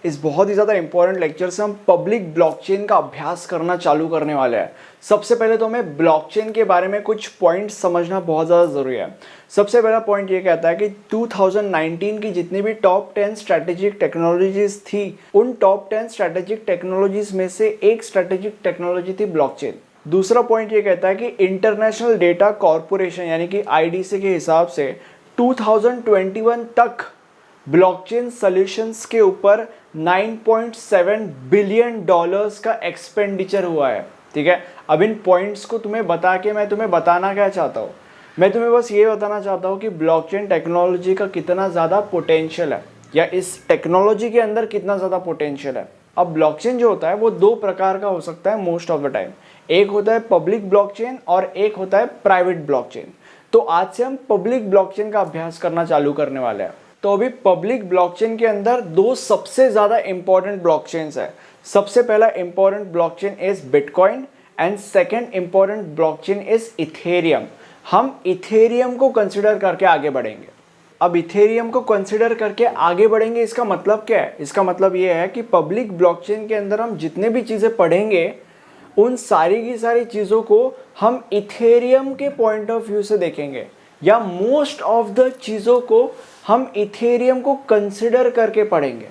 इस बहुत ही ज़्यादा इंपॉर्टेंट लेक्चर से हम पब्लिक ब्लॉकचेन का अभ्यास करना चालू करने वाले हैं। सबसे पहले तो हमें ब्लॉकचेन के बारे में कुछ पॉइंट्स समझना बहुत ज़्यादा ज़रूरी है। सबसे पहला पॉइंट ये कहता है कि 2019 की जितनी भी टॉप 10 स्ट्रैटेजिक टेक्नोलॉजीज थी, उन टॉप 10 स्ट्रैटेजिक टेक्नोलॉजीज में से एक स्ट्रैटेजिक टेक्नोलॉजी थी ब्लॉकचेन। दूसरा पॉइंट ये कहता है कि इंटरनेशनल डेटा कॉरपोरेशन यानी कि आईडीसी के हिसाब से 2021 तक ब्लॉकचेन सॉल्यूशंस के ऊपर 9.7 बिलियन डॉलर्स का एक्सपेंडिचर हुआ है। ठीक है, अब इन पॉइंट्स को तुम्हें बता के मैं तुम्हें बताना क्या चाहता हूँ, मैं तुम्हें बस ये बताना चाहता हूँ कि ब्लॉकचेन टेक्नोलॉजी का कितना ज़्यादा पोटेंशियल है या इस टेक्नोलॉजी के अंदर कितना ज़्यादा पोटेंशियल है। अब ब्लॉकचेन जो होता है वो दो प्रकार का हो सकता है मोस्ट ऑफ द टाइम। एक होता है पब्लिक ब्लॉकचेन और एक होता है प्राइवेट ब्लॉकचेन। तो आज से हम पब्लिक ब्लॉकचेन का अभ्यास करना चालू करने वाले हैं। तो अभी पब्लिक ब्लॉकचेन के अंदर दो सबसे ज़्यादा इंपॉर्टेंट ब्लॉकचेन्स है। सबसे पहला important blockchain is bitcoin and second important blockchain is Ethereum. हम इथेरियम को कंसिडर करके आगे बढ़ेंगे। अब इथेरियम को कंसिडर करके आगे बढ़ेंगे, इसका मतलब क्या है? इसका मतलब ये है कि पब्लिक ब्लॉकचेन के अंदर हम जितने भी चीज़ें पढ़ेंगे उन सारी की सारी चीज़ों को हम इथेरियम के पॉइंट ऑफ व्यू से देखेंगे, या मोस्ट ऑफ द चीज़ों को हम इथेरियम को कंसिडर करके पढ़ेंगे।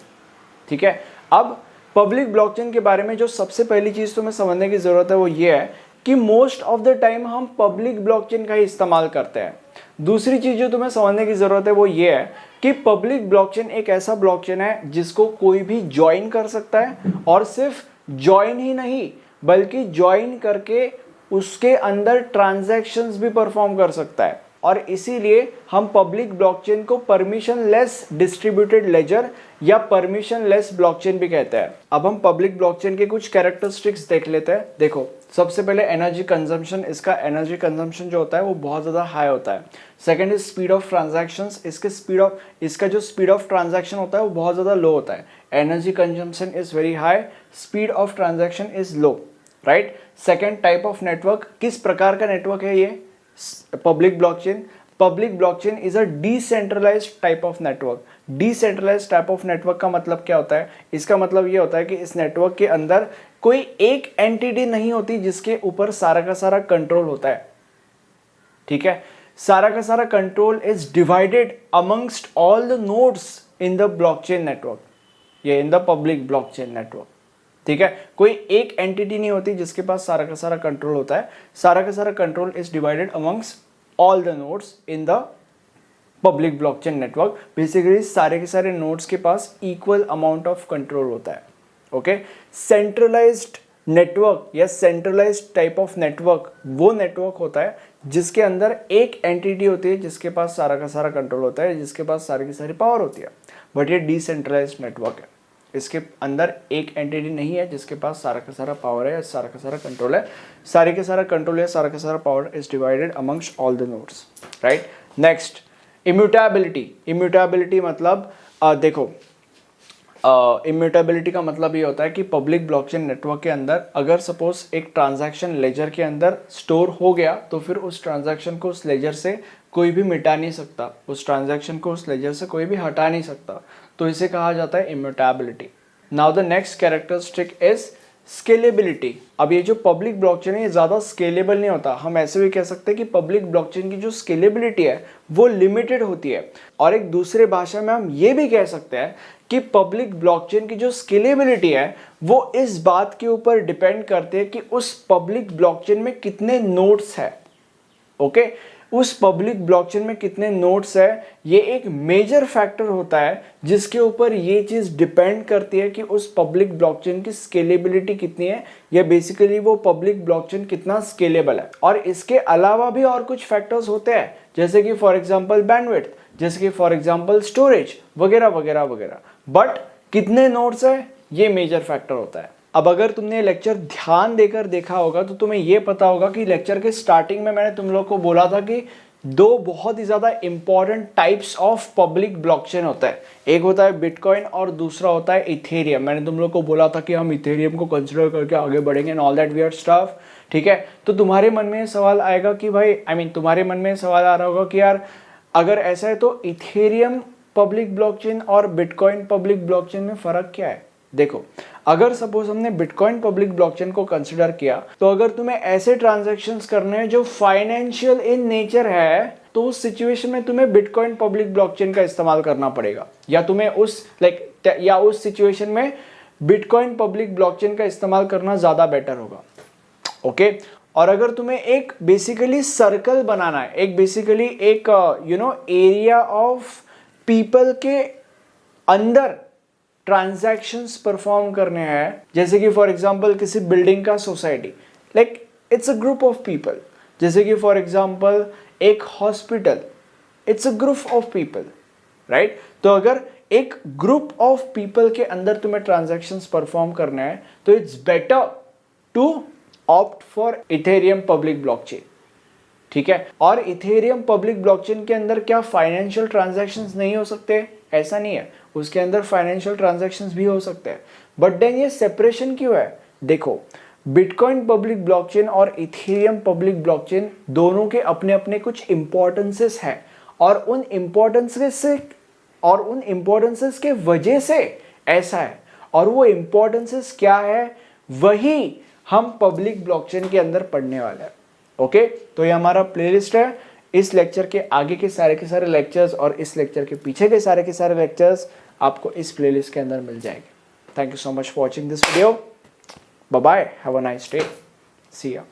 ठीक है, अब पब्लिक ब्लॉकचेन के बारे में जो सबसे पहली चीज़ तुम्हें समझने की ज़रूरत है वो ये है कि मोस्ट ऑफ द टाइम हम पब्लिक ब्लॉकचेन का ही इस्तेमाल करते हैं। दूसरी चीज़ जो तुम्हें समझने की ज़रूरत है वो ये है कि पब्लिक ब्लॉकचेन एक ऐसा ब्लॉकचेन है जिसको कोई भी ज्वाइन कर सकता है, और सिर्फ ज्वाइन ही नहीं बल्कि ज्वाइन करके उसके अंदर ट्रांजैक्शंस भी परफॉर्म कर सकता है। और इसीलिए हम पब्लिक ब्लॉकचेन को परमिशन लेस डिस्ट्रीब्यूटेड लेजर या परमिशन लेस ब्लॉकचेन भी कहते हैं। अब हम पब्लिक ब्लॉकचेन के कुछ कैरेक्टरिस्टिक्स देख लेते हैं। देखो, सबसे पहले एनर्जी कंजम्पशन, इसका एनर्जी कंजम्पशन जो होता है वो बहुत ज़्यादा हाई होता है। Second is speed of transactions, इसका जो स्पीड ऑफ ट्रांजैक्शन होता है वो बहुत ज़्यादा लो होता है। Energy consumption is very high, speed of transaction is low, right. Second, type of network, किस प्रकार का नेटवर्क है ये? Public blockchain is a decentralised type of network. Decentralised type of network का मतलब क्या होता है? इसका मतलब ये होता है कि इस नेटवर्क के अंदर कोई एक एंटिटी नहीं होती जिसके ऊपर सारा का सारा कंट्रोल होता है। ठीक है, सारा का सारा control is divided amongst all the nodes in the blockchain network या in the public blockchain network. ठीक है, कोई एक एंटिटी नहीं होती जिसके पास सारा का सारा कंट्रोल होता है। सारा का सारा control is divided amongst all the nodes in the public blockchain network. Basically सारे के सारे नोड्स के पास इक्वल अमाउंट ऑफ कंट्रोल होता है। ओके, सेंट्रलाइज्ड नेटवर्क या सेंट्रलाइज्ड टाइप ऑफ नेटवर्क वो नेटवर्क होता है जिसके अंदर एक एंटिटी होती है जिसके पास सारा का सारा कंट्रोल होता है, जिसके पास सारी की सारी पावर होती है। बट ये डिसेंट्रलाइज्ड नेटवर्क है, इसके अंदर एक एंटिटी नहीं है जिसके पास सारा का सारा पावर है, सारा का सारा कंट्रोल है। सारे के सारा कंट्रोल है, सारा का सारा power is divided amongst all the nodes, right. Next, immutability मतलब देखो, इम्यूटेबिलिटी का मतलब ये होता है कि पब्लिक ब्लॉकचेन नेटवर्क के अंदर अगर सपोज एक ट्रांजैक्शन लेजर के अंदर स्टोर हो गया तो फिर उस ट्रांजैक्शन को उस लेजर से कोई भी मिटा नहीं सकता, उस ट्रांजैक्शन को उस लेजर से कोई भी हटा नहीं सकता, तो इसे कहा जाता है immutability. Now the next characteristic is scalability. अब ये जो पब्लिक ब्लॉकचेन है ये ज़्यादा स्केलेबल नहीं होता। हम ऐसे भी कह सकते हैं कि पब्लिक ब्लॉकचेन की जो स्केलेबिलिटी है वो लिमिटेड होती है। और एक दूसरे भाषा में हम ये भी कह सकते हैं कि पब्लिक ब्लॉकचेन की जो स्केलेबिलिटी है वो इस बात के ऊपर डिपेंड करती है कि उस पब्लिक ब्लॉकचेन में कितने नोड्स है। ओके, उस पब्लिक ब्लॉकचेन में कितने नोड्स है ये एक मेजर फैक्टर होता है जिसके ऊपर ये चीज़ डिपेंड करती है कि उस पब्लिक ब्लॉकचेन की स्केलेबिलिटी कितनी है, या बेसिकली वो पब्लिक ब्लॉकचेन कितना स्केलेबल है। और इसके अलावा भी और कुछ फैक्टर्स होते हैं जैसे कि फॉर एग्जांपल बैंडविड्थ, जैसे कि फॉर एग्जांपल स्टोरेज वगैरह वगैरह वगैरह। बट कितने नोड्स है ये मेजर फैक्टर होता है। अब अगर तुमने लेक्चर ध्यान देकर देखा होगा तो तुम्हें ये पता होगा कि लेक्चर के स्टार्टिंग में मैंने तुम लोग को बोला था कि दो बहुत ही ज़्यादा important types of public blockchain होता है। एक होता है बिटकॉइन और दूसरा होता है इथेरियम। मैंने तुम लोग को बोला था कि हम इथेरियम को कंसिडर करके आगे बढ़ेंगे and all that weird stuff. ठीक है, तो तुम्हारे मन में सवाल आएगा कि भाई तुम्हारे मन में सवाल आ रहा होगा कि यार अगर ऐसा है तो इथेरियम पब्लिक ब्लॉकचेन और बिटकॉइन पब्लिक ब्लॉकचेन में फर्क क्या है? देखो, अगर सपोज हमने बिटकॉइन पब्लिक ब्लॉकचेन को कंसिडर किया, तो अगर तुम्हें ऐसे ट्रांजैक्शंस करने हैं जो फाइनेंशियल इन नेचर है, तो उस सिचुएशन में तुम्हें बिटकॉइन पब्लिक ब्लॉकचेन का इस्तेमाल करना पड़ेगा, या तुम्हें उस सिचुएशन में बिटकॉइन पब्लिक ब्लॉकचेन का इस्तेमाल करना ज्यादा बेटर होगा। ओके और अगर तुम्हें एक बेसिकली सर्कल बनाना है, एक बेसिकली एक एरिया ऑफ पीपल के अंदर ट्रांजैक्शंस परफॉर्म करने हैं, जैसे कि फॉर एग्जांपल किसी बिल्डिंग का society, like it's a group of people, जैसे कि फॉर एग्जांपल एक hospital, it's a group of people, right? तो अगर एक ग्रुप ऑफ पीपल के अंदर तुम्हें ट्रांजैक्शंस परफॉर्म करना है, तो it's better to opt for Ethereum public blockchain, ठीक है? और इथेरियम पब्लिक ब्लॉकचेन के अंदर क्या फाइनेंशियल ट्रांजैक्शंस नहीं हो सकते? ऐसा नहीं है, उसके अंदर फाइनेंशियल ट्रांजैक्शंस भी हो सकते हैं। बट देन ये सेपरेशन क्यों है? देखो, बिटकॉइन पब्लिक ब्लॉकचेन और इथेरियम पब्लिक ब्लॉकचेन दोनों के अपने अपने कुछ इंपॉर्टेंसेस हैं, और उन इंपॉर्टेंसेस के वजह से ऐसा है। और वो इंपॉर्टेंसेस क्या है, वही हम पब्लिक ब्लॉकचेन के अंदर पढ़ने वाले हैं। ओके, तो ये हमारा प्लेलिस्ट है। इस लेक्चर के आगे के सारे लेक्चर्स और इस लेक्चर के पीछे के सारे लेक्चर्स आपको इस प्लेलिस्ट के अंदर मिल जाएंगे। Thank you so much for watching this video. Bye bye, have a nice day, see या।